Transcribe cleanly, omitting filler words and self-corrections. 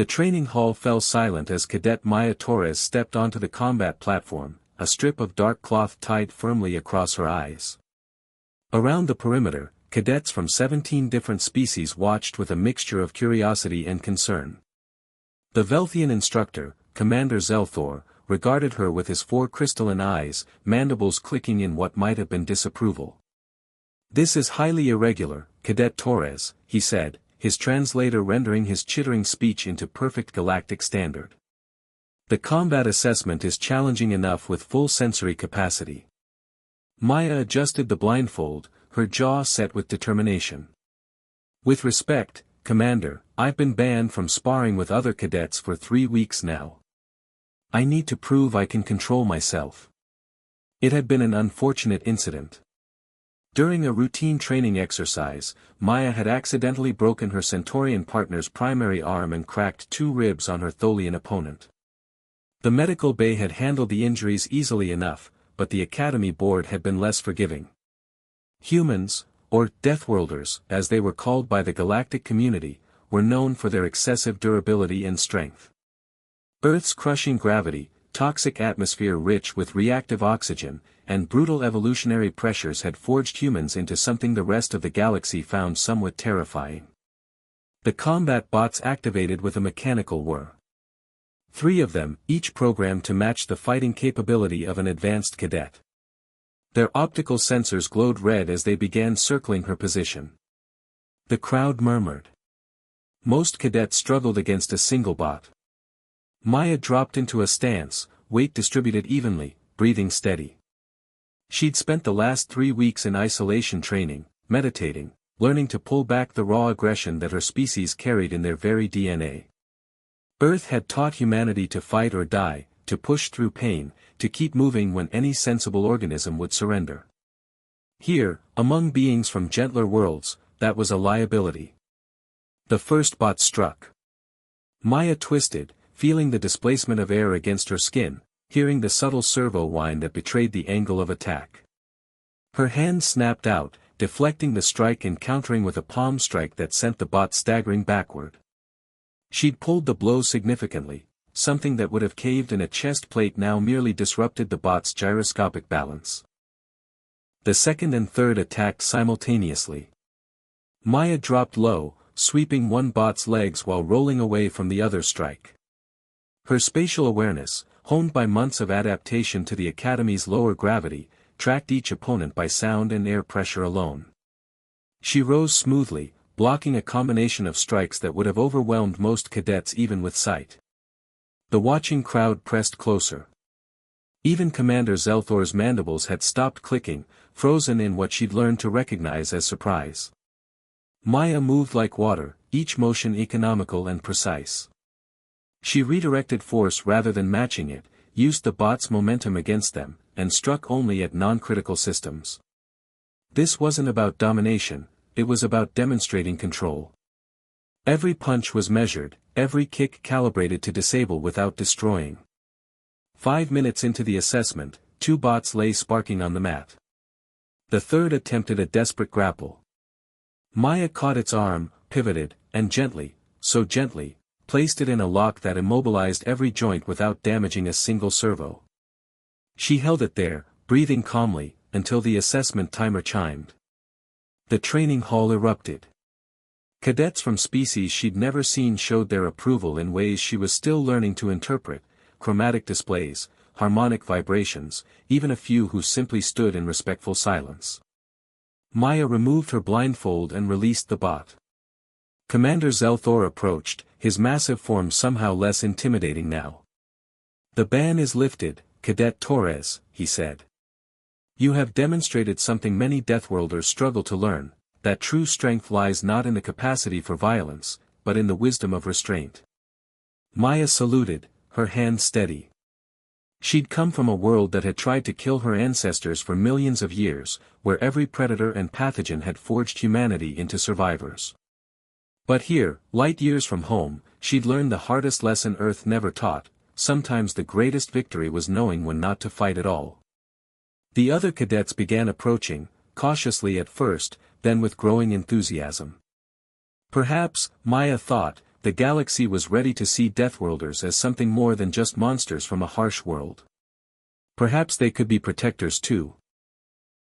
The training hall fell silent as Cadet Maya Torres stepped onto the combat platform, a strip of dark cloth tied firmly across her eyes. Around the perimeter, cadets from 17 different species watched with a mixture of curiosity and concern. The Velthian instructor, Commander Zelthor, regarded her with his 4 crystalline eyes, mandibles clicking in what might have been disapproval. "This is highly irregular, Cadet Torres," he said, his translator rendering his chittering speech into perfect galactic standard. "The combat assessment is challenging enough with full sensory capacity." Maya adjusted the blindfold, her jaw set with determination. "With respect, Commander, I've been banned from sparring with other cadets for 3 weeks now. I need to prove I can control myself. It had been an unfortunate incident. During a routine training exercise, Maya had accidentally broken her Centaurian partner's primary arm and cracked 2 ribs on her Tholian opponent. The medical bay had handled the injuries easily enough, but the Academy board had been less forgiving. Humans, or Deathworlders, as they were called by the galactic community, were known for their excessive durability and strength. Earth's crushing gravity, toxic atmosphere rich with reactive oxygen, and brutal evolutionary pressures had forged humans into something the rest of the galaxy found somewhat terrifying. The combat bots activated with a mechanical whir. 3 of them, each programmed to match the fighting capability of an advanced cadet. Their optical sensors glowed red as they began circling her position. The crowd murmured. Most cadets struggled against a single bot. Maya dropped into a stance, weight distributed evenly, breathing steady. She'd spent the last 3 weeks in isolation training, meditating, learning to pull back the raw aggression that her species carried in their very DNA. Earth had taught humanity to fight or die, to push through pain, to keep moving when any sensible organism would surrender. Here, among beings from gentler worlds, that was a liability. The first bot struck. Maya twisted, feeling the displacement of air against her skin, hearing the subtle servo whine that betrayed the angle of attack. Her hand snapped out, deflecting the strike and countering with a palm strike that sent the bot staggering backward. She'd pulled the blow significantly, something that would have caved in a chest plate now merely disrupted the bot's gyroscopic balance. The second and third attacked simultaneously. Maya dropped low, sweeping one bot's legs while rolling away from the other strike. Her spatial awareness, honed by months of adaptation to the Academy's lower gravity, tracked each opponent by sound and air pressure alone. She rose smoothly, blocking a combination of strikes that would have overwhelmed most cadets even with sight. The watching crowd pressed closer. Even Commander Zelthor's mandibles had stopped clicking, frozen in what she'd learned to recognize as surprise. Maya moved like water, each motion economical and precise. She redirected force rather than matching it, used the bot's momentum against them, and struck only at non-critical systems. This wasn't about domination, it was about demonstrating control. Every punch was measured, every kick calibrated to disable without destroying. 5 minutes into the assessment, 2 bots lay sparking on the mat. The third attempted a desperate grapple. Maya caught its arm, pivoted, and gently, so gently, placed it in a lock that immobilized every joint without damaging a single servo. She held it there, breathing calmly, until the assessment timer chimed. The training hall erupted. Cadets from species she'd never seen showed their approval in ways she was still learning to interpret: chromatic displays, harmonic vibrations, even a few who simply stood in respectful silence. Maya removed her blindfold and released the bot. Commander Zelthor approached, his massive form somehow less intimidating now. "The ban is lifted, Cadet Torres," he said. "You have demonstrated something many Deathworlders struggle to learn, that true strength lies not in the capacity for violence, but in the wisdom of restraint." Maya saluted, her hand steady. She'd come from a world that had tried to kill her ancestors for millions of years, where every predator and pathogen had forged humanity into survivors. But here, light years from home, she'd learned the hardest lesson Earth never taught: sometimes the greatest victory was knowing when not to fight at all. The other cadets began approaching, cautiously at first, then with growing enthusiasm. Perhaps, Maya thought, the galaxy was ready to see Deathworlders as something more than just monsters from a harsh world. Perhaps they could be protectors too,